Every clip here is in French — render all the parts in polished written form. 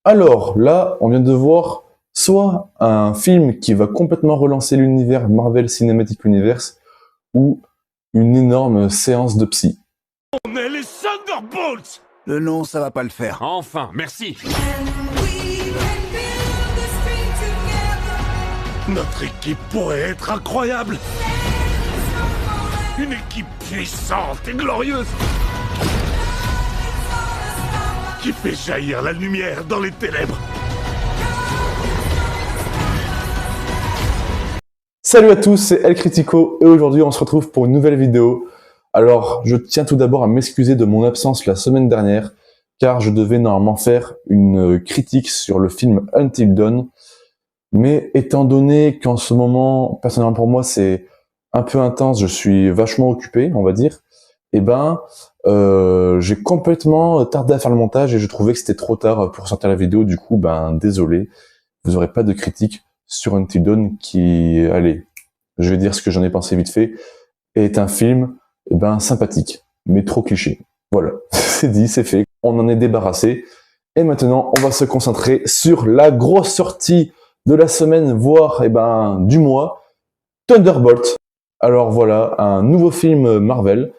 Alors là, on vient de voir soit un film qui va complètement relancer l'univers Marvel Cinematic Universe, ou une énorme séance de psy. On est les Thunderbolts! Le nom, ça va pas le faire. Enfin, merci! Notre équipe pourrait être incroyable! Une équipe puissante et glorieuse! Qui fait jaillir la lumière dans les ténèbres! Salut à tous, c'est El Critico et aujourd'hui on se retrouve pour une nouvelle vidéo. Alors, je tiens tout d'abord à m'excuser de mon absence la semaine dernière, car je devais normalement faire une critique sur le film Until Dawn. Mais étant donné qu'en ce moment, personnellement pour moi, c'est un peu intense, je suis vachement occupé, on va dire, et j'ai complètement tardé à faire le montage et je trouvais que c'était trop tard pour sortir la vidéo. Du coup, désolé, vous aurez pas de critique sur Until Dawn qui, allez, je vais dire ce que j'en ai pensé vite fait, est un film sympathique, mais trop cliché. Voilà, c'est dit, c'est fait, on en est débarrassé. Et maintenant, on va se concentrer sur la grosse sortie de la semaine, voire du mois, Thunderbolt. Alors voilà, un nouveau film Marvel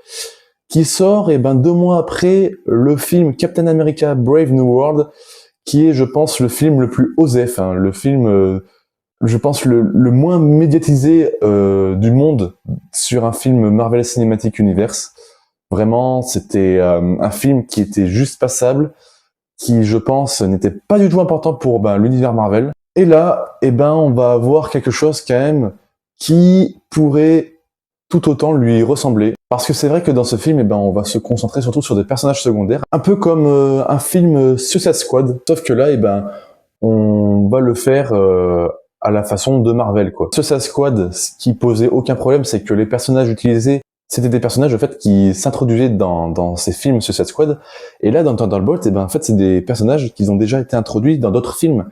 qui sort 2 mois après le film Captain America Brave New World, qui est, je pense, le film le plus osef, le film, je pense, le moins médiatisé du monde sur un film Marvel Cinematic Universe. Vraiment, c'était un film qui était juste passable, qui, je pense, n'était pas du tout important pour l'univers Marvel. Et là, on va avoir quelque chose quand même qui pourrait tout autant lui ressembler. Parce que c'est vrai que dans ce film, on va se concentrer surtout sur des personnages secondaires, un peu comme un film Suicide Squad, sauf que là, on va le faire à la façon de Marvel, quoi. Suicide Squad, ce qui posait aucun problème, c'est que les personnages utilisés, c'était des personnages en fait qui s'introduisaient dans ces films Suicide Squad. Et là, dans Thunderbolt, en fait, c'est des personnages qui ont déjà été introduits dans d'autres films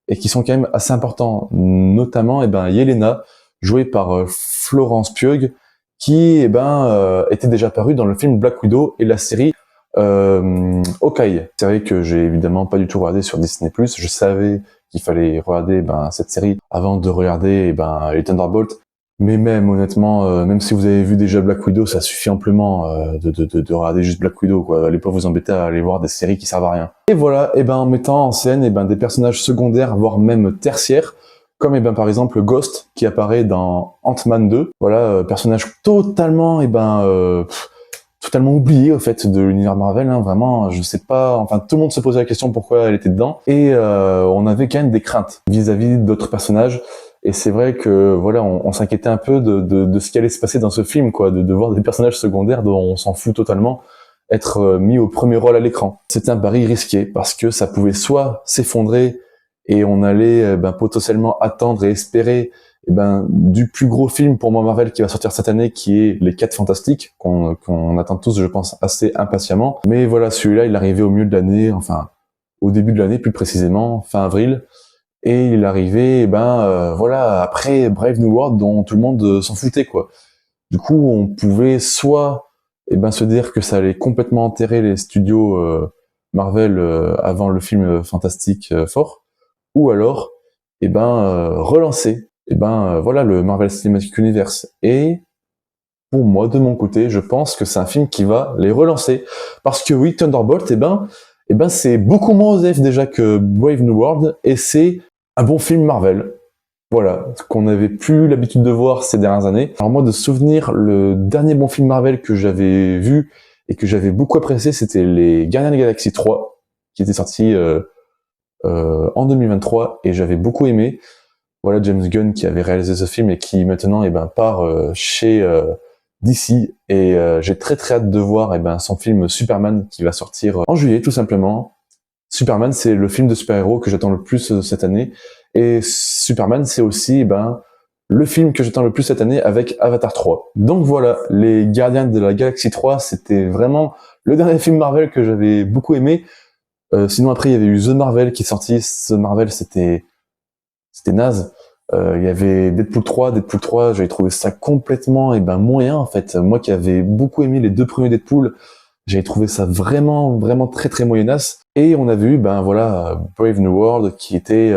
et qui sont quand même assez importants, notamment Yelena, jouée par Florence Pugh, qui était déjà apparue dans le film Black Widow et la série Hawkeye. C'est vrai que j'ai évidemment pas du tout regardé sur Disney+, je savais qu'il fallait regarder cette série avant de regarder les Thunderbolts, mais même honnêtement, même si vous avez vu déjà Black Widow, ça suffit amplement de regarder juste Black Widow, quoi. Allez pas vous embêter à aller voir des séries qui servent à rien. Et voilà, en mettant en scène des personnages secondaires, voire même tertiaires, comme par exemple Ghost qui apparaît dans Ant-Man 2. Voilà, personnage totalement totalement oublié au fait de l'univers Marvel, vraiment, je sais pas, enfin tout le monde se posait la question pourquoi elle était dedans, et on avait quand même des craintes vis-à-vis d'autres personnages, et c'est vrai que voilà, on s'inquiétait un peu de ce qui allait se passer dans ce film, quoi, de voir des personnages secondaires dont on s'en fout totalement être mis au premier rôle à l'écran. C'était un pari risqué, parce que ça pouvait soit s'effondrer, et on allait potentiellement attendre et espérer du plus gros film pour moi Marvel qui va sortir cette année, qui est Les 4 Fantastiques, qu'on attend tous, je pense, assez impatiemment. Mais voilà, celui-là, il arrivait au milieu de l'année, enfin, au début de l'année, plus précisément, fin avril. Et il arrivait, voilà, après Brave New World, dont tout le monde s'en foutait, quoi. Du coup, on pouvait soit, se dire que ça allait complètement enterrer les studios Marvel avant le film Fantastique Four, ou alors, relancer voilà, le Marvel Cinematic Universe. Et pour moi, de mon côté, je pense que c'est un film qui va les relancer. Parce que oui, Thunderbolt, c'est beaucoup moins osef déjà que Brave New World, et c'est un bon film Marvel. Voilà, ce qu'on n'avait plus l'habitude de voir ces dernières années. Alors moi, de souvenir, le dernier bon film Marvel que j'avais vu et que j'avais beaucoup apprécié, c'était les Gardiens de la Galaxie 3, qui était sorti en 2023, et j'avais beaucoup aimé. Voilà, James Gunn qui avait réalisé ce film et qui maintenant part chez DC, et j'ai très hâte de voir son film Superman qui va sortir en juillet, tout simplement. Superman, c'est le film de super-héros que j'attends le plus cette année, et Superman, c'est aussi le film que j'attends le plus cette année avec Avatar 3. Donc voilà, les Gardiens de la Galaxie 3, c'était vraiment le dernier film Marvel que j'avais beaucoup aimé. Sinon après, il y avait eu The Marvel qui est sorti. The Marvel, c'était naze. Il y avait Deadpool 3, j'avais trouvé ça complètement moyen en fait. Moi qui avais beaucoup aimé les 2 premiers Deadpool, J'avais trouvé ça vraiment, vraiment très, très moyennasse. Et on avait eu, ben voilà, Brave New World, qui était,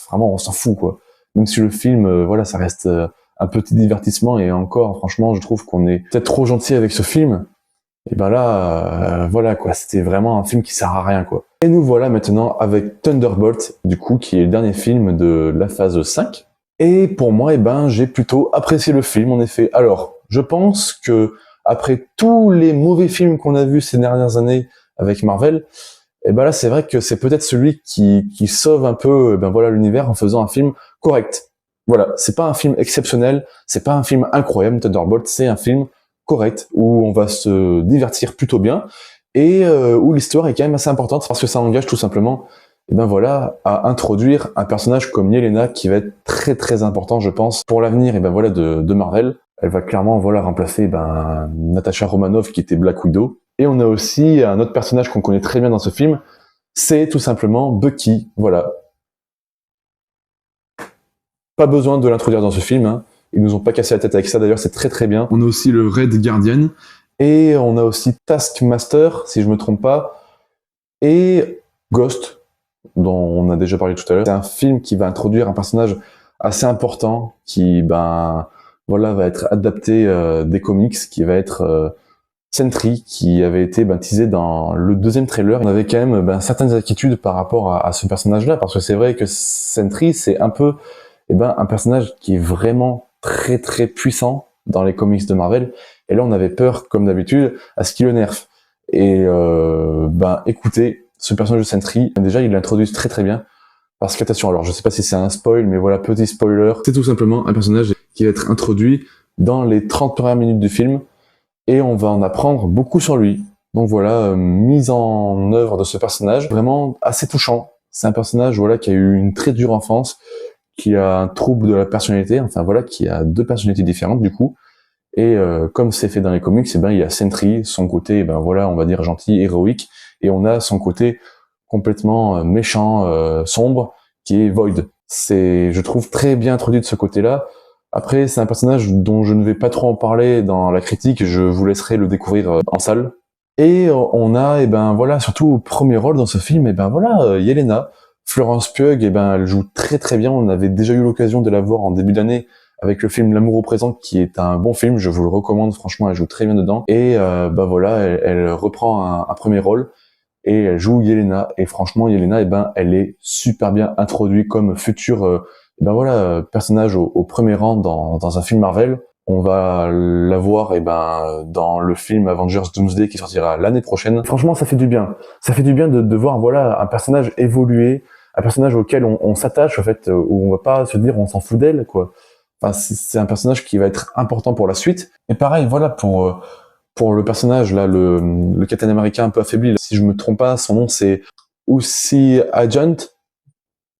vraiment, on s'en fout, quoi. Même si le film, voilà, ça reste un petit divertissement, et encore, franchement, je trouve qu'on est peut-être trop gentil avec ce film. Et ben là, voilà, quoi, c'était vraiment un film qui sert à rien, quoi. Et nous voilà maintenant avec Thunderbolt, du coup, qui est le dernier film de la phase 5. Et pour moi, eh ben, j'ai plutôt apprécié le film, en effet. Alors, je pense que après tous les mauvais films qu'on a vus ces dernières années avec Marvel, eh ben là, c'est vrai que c'est peut-être celui qui sauve un peu, ben voilà, l'univers en faisant un film correct. Voilà, c'est pas un film exceptionnel, c'est pas un film incroyable, Thunderbolt, c'est un film correct où on va se divertir plutôt bien et où l'histoire est quand même assez importante parce que ça engage tout simplement, et ben voilà, à introduire un personnage comme Yelena qui va être très très important, je pense, pour l'avenir, et ben voilà, de Marvel. Elle va clairement, voilà, remplacer, ben, Natasha Romanoff qui était Black Widow. Et on a aussi un autre personnage qu'on connaît très bien dans ce film, c'est tout simplement Bucky, voilà. Pas besoin de l'introduire dans ce film, hein. Ils nous ont pas cassé la tête avec ça, d'ailleurs, c'est très très bien. On a aussi le Red Guardian, et on a aussi Taskmaster, si je me trompe pas, et Ghost, dont on a déjà parlé tout à l'heure. C'est un film qui va introduire un personnage assez important, qui, ben, voilà, va être adapté des comics, qui va être Sentry, qui avait été teasé dans le deuxième trailer. On avait quand même certaines inquiétudes par rapport à ce personnage-là, parce que c'est vrai que Sentry, c'est un peu, un personnage qui est vraiment très très puissant dans les comics de Marvel. Et là, on avait peur, comme d'habitude, à ce qu'il le nerf. Et écoutez, ce personnage de Sentry, déjà, il l'introduit très très bien. Parce qu'attention, alors je sais pas si c'est un spoil, mais voilà, petit spoiler, c'est tout simplement un personnage qui va être introduit dans les 30 premières minutes du film, et on va en apprendre beaucoup sur lui. Donc voilà, mise en œuvre de ce personnage, vraiment assez touchant. C'est un personnage, voilà, qui a eu une très dure enfance, qui a un trouble de la personnalité, enfin voilà, qui a deux personnalités différentes du coup. Et comme c'est fait dans les comics, il y a Sentry, son côté, voilà, on va dire gentil, héroïque, et on a son côté complètement méchant, sombre, qui est Void. C'est, je trouve, très bien introduit de ce côté-là. Après, c'est un personnage dont je ne vais pas trop en parler dans la critique, je vous laisserai le découvrir en salle. Et on a, voilà, surtout au premier rôle dans ce film, voilà, Yelena. Florence Pugh, elle joue très très bien. On avait déjà eu l'occasion de la voir en début d'année avec le film L'amour au présent, qui est un bon film, je vous le recommande, franchement, elle joue très bien dedans. Et voilà, elle reprend un premier rôle, et elle joue Yelena. Et franchement, Yelena, elle est super bien introduite comme futur voilà, personnage au premier rang dans un film Marvel. On va la voir dans le film Avengers Doomsday qui sortira l'année prochaine. Franchement, ça fait du bien. Ça fait du bien de voir, voilà, un personnage évoluer, un personnage auquel on s'attache, en fait, où on va pas se dire on s'en fout d'elle, quoi. Enfin, c'est un personnage qui va être important pour la suite. Et pareil, voilà, pour le personnage, là, le Captain America un peu affaibli, là, si je me trompe pas, son nom c'est Ussi Agent.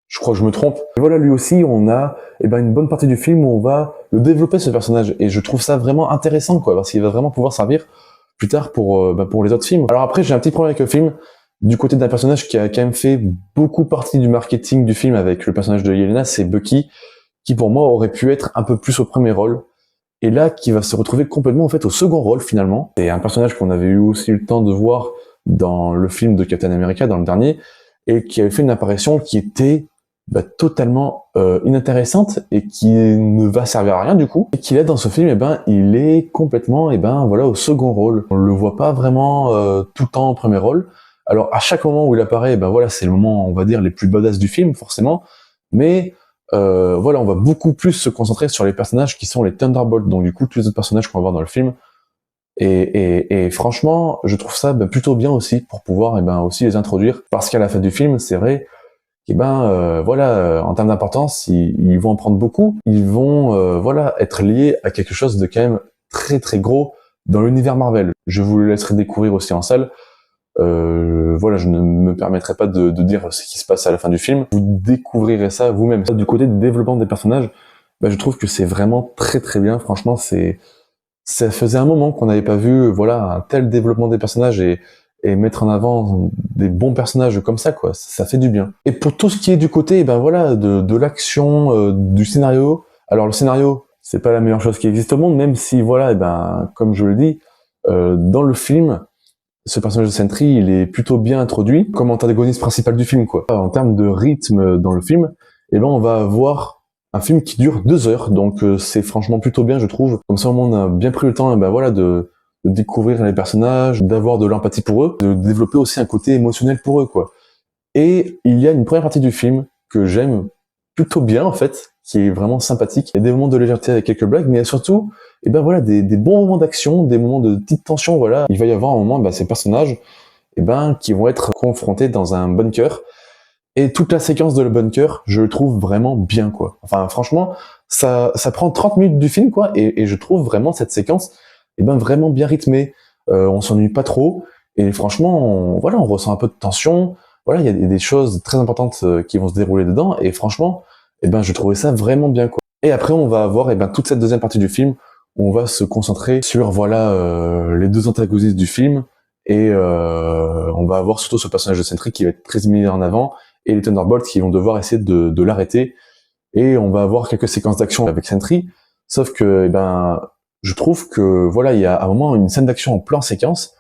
Je crois que je me trompe. Et voilà, lui aussi, on a une bonne partie du film où on va le développer, ce personnage. Et je trouve ça vraiment intéressant, quoi, parce qu'il va vraiment pouvoir servir plus tard pour les autres films. Alors après, j'ai un petit problème avec le film, du côté d'un personnage qui a quand même fait beaucoup partie du marketing du film avec le personnage de Yelena, c'est Bucky, qui pour moi aurait pu être un peu plus au premier rôle. Et là, qui va se retrouver complètement en fait au second rôle finalement. C'est un personnage qu'on avait eu aussi le temps de voir dans le film de Captain America, dans le dernier, et qui avait fait une apparition qui était totalement inintéressante et qui ne va servir à rien du coup. Et qu'il est dans ce film, il est complètement voilà, au second rôle. On le voit pas vraiment tout le temps au premier rôle. Alors à chaque moment où il apparaît, voilà, c'est le moment, on va dire, les plus badass du film, forcément. Mais voilà, on va beaucoup plus se concentrer sur les personnages qui sont les Thunderbolts, donc du coup tous les autres personnages qu'on va voir dans le film. Et franchement, je trouve ça plutôt bien aussi pour pouvoir aussi les introduire, parce qu'à la fin du film, c'est vrai voilà, en termes d'importance, ils vont en prendre beaucoup. Ils vont voilà, être liés à quelque chose de quand même très très gros dans l'univers Marvel. Je vous le laisserai découvrir aussi en salle. Voilà, je ne me permettrai pas de dire ce qui se passe à la fin du film. Vous découvrirez ça vous-même. Du côté du développement des personnages, je trouve que c'est vraiment très très bien. Franchement, ça faisait un moment qu'on n'avait pas vu, voilà, un tel développement des personnages et mettre en avant des bons personnages comme ça, quoi. Ça fait du bien. Et pour tout ce qui est du côté, voilà, de l'action, du scénario. Alors le scénario, c'est pas la meilleure chose qui existe au monde, même si voilà, comme je le dis, dans le film, ce personnage de Sentry, il est plutôt bien introduit comme antagoniste principal du film, quoi. En termes de rythme dans le film, eh ben, on va avoir un film qui dure 2 heures, donc c'est franchement plutôt bien, je trouve. Comme ça, au moins, on a bien pris le temps, ben voilà, de découvrir les personnages, d'avoir de l'empathie pour eux, de développer aussi un côté émotionnel pour eux, quoi. Et il y a une première partie du film que j'aime plutôt bien, en fait, qui est vraiment sympathique. Il y a des moments de légèreté avec quelques blagues, mais surtout, et ben voilà, des bons moments d'action, des moments de petite tension, voilà. Il va y avoir un moment, ben, ces personnages, et ben, qui vont être confrontés dans un bunker. Et toute la séquence de le bunker, je le trouve vraiment bien, quoi. Enfin, franchement, ça prend 30 minutes du film, quoi, et je trouve vraiment cette séquence, et ben, vraiment bien rythmée. On s'ennuie pas trop, et franchement, voilà, on ressent un peu de tension. Voilà, il y a des choses très importantes qui vont se dérouler dedans, et franchement, eh ben, je trouvais ça vraiment bien, quoi. Et après, on va avoir, eh ben, toute cette deuxième partie du film, où on va se concentrer sur, voilà, les deux antagonistes du film, et on va avoir surtout ce personnage de Sentry qui va être très mis en avant, et les Thunderbolts qui vont devoir essayer de l'arrêter, et on va avoir quelques séquences d'action avec Sentry, sauf que, eh ben, je trouve que, voilà, il y a à un moment une scène d'action en plan séquence,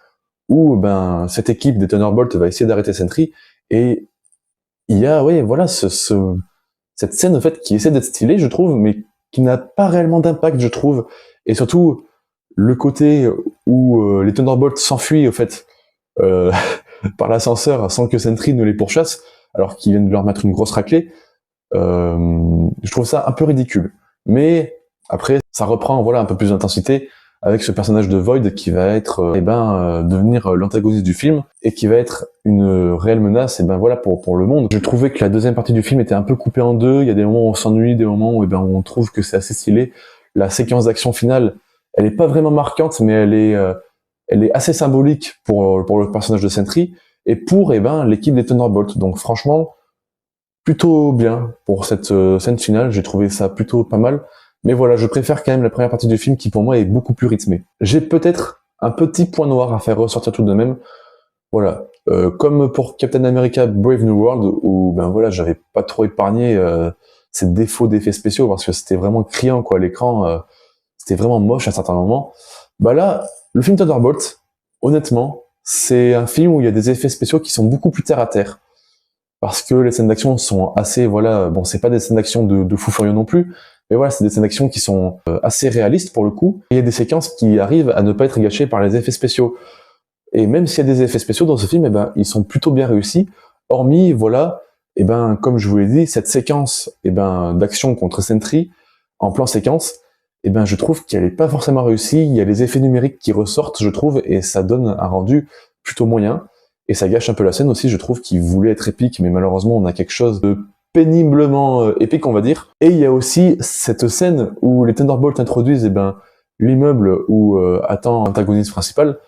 où, ben, cette équipe des Thunderbolts va essayer d'arrêter Sentry, et il y a, oui, voilà, cette scène, en fait, qui essaie d'être stylée, je trouve, mais qui n'a pas réellement d'impact, je trouve. Et surtout, le côté où les Thunderbolts s'enfuient, au fait, euh, par l'ascenseur, sans que Sentry ne les pourchasse, alors qu'ils viennent de leur mettre une grosse raclée, je trouve ça un peu ridicule. Mais, après, ça reprend, voilà, un peu plus d'intensité, avec ce personnage de Void qui va être, devenir l'antagoniste du film, et qui va être une réelle menace, et ben voilà, pour le monde. Je trouvais que la deuxième partie du film était un peu coupée en deux, il y a des moments où on s'ennuie, des moments où, on trouve que c'est assez stylé. La séquence d'action finale, elle est pas vraiment marquante, mais elle est assez symbolique pour le personnage de Sentry, et pour, l'équipe des Thunderbolts. Donc franchement, plutôt bien pour cette scène finale, j'ai trouvé ça plutôt pas mal. Mais voilà, je préfère quand même la première partie du film qui pour moi est beaucoup plus rythmée. J'ai peut-être un petit point noir à faire ressortir tout de même. Voilà, comme pour Captain America Brave New World, où ben voilà, j'avais pas trop épargné ces défauts d'effets spéciaux parce que c'était vraiment criant, quoi, à l'écran, c'était vraiment moche à certains moments. Bah là, le film Thunderbolt, honnêtement, c'est un film où il y a des effets spéciaux qui sont beaucoup plus terre à terre, parce que les scènes d'action sont assez, voilà, bon, c'est pas des scènes d'action de fou furieux non plus, mais voilà, c'est des scènes d'action qui sont assez réalistes pour le coup. Et il y a des séquences qui arrivent à ne pas être gâchées par les effets spéciaux. Et même s'il y a des effets spéciaux dans ce film, ils sont plutôt bien réussis, hormis, voilà, comme je vous l'ai dit, cette séquence, d'action contre Sentry, en plan séquence, je trouve qu'elle est pas forcément réussie, il y a les effets numériques qui ressortent, je trouve, et ça donne un rendu plutôt moyen, et ça gâche un peu la scène aussi, je trouve, qui voulait être épique, mais malheureusement, on a quelque chose de péniblement épique, on va dire. Et il y a aussi cette scène où les Thunderbolts introduisent, l'immeuble où attend l'antagoniste principal,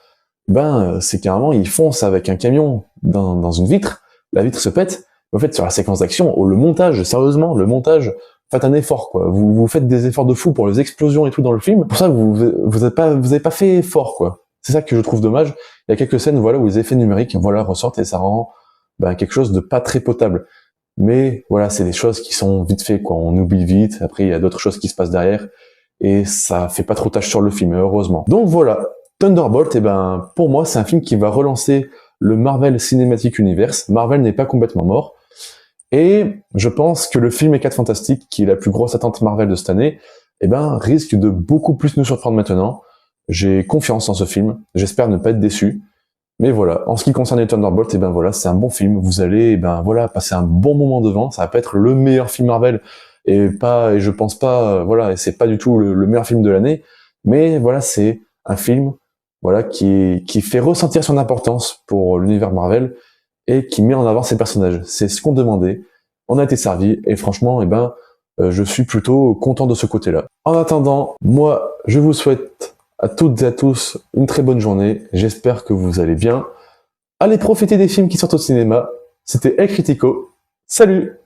c'est carrément, ils foncent avec un camion dans une vitre, la vitre se pète. En fait, sur la séquence d'action, le montage, sérieusement, le montage, faites un effort, quoi. Vous faites des efforts de fou pour les explosions et tout dans le film. Pour ça, vous avez pas fait fort, quoi. C'est ça que je trouve dommage. Il y a quelques scènes, voilà, où les effets numériques, voilà, ressortent et ça rend, quelque chose de pas très potable. Mais, voilà, c'est des choses qui sont vite fait, quoi. On oublie vite. Après, il y a d'autres choses qui se passent derrière. Et ça fait pas trop tâche sur le film, heureusement. Donc voilà. Thunderbolt, pour moi, c'est un film qui va relancer le Marvel Cinematic Universe. Marvel n'est pas complètement mort. Et je pense que le film Les 4 Fantastiques, qui est la plus grosse attente Marvel de cette année, risque de beaucoup plus nous surprendre maintenant. J'ai confiance en ce film. J'espère ne pas être déçu. Mais voilà, en ce qui concerne les Thunderbolts, voilà, c'est un bon film. Vous allez, voilà, passer un bon moment devant. Ça va pas être le meilleur film Marvel, et je pense pas, voilà, et c'est pas du tout le meilleur film de l'année. Mais voilà, c'est un film, voilà, qui fait ressentir son importance pour l'univers Marvel et qui met en avant ses personnages. C'est ce qu'on demandait. On a été servi et franchement, je suis plutôt content de ce côté-là. En attendant, moi, je vous souhaite à toutes et à tous une très bonne journée. J'espère que vous allez bien. Allez profiter des films qui sortent au cinéma. C'était El Critico. Salut!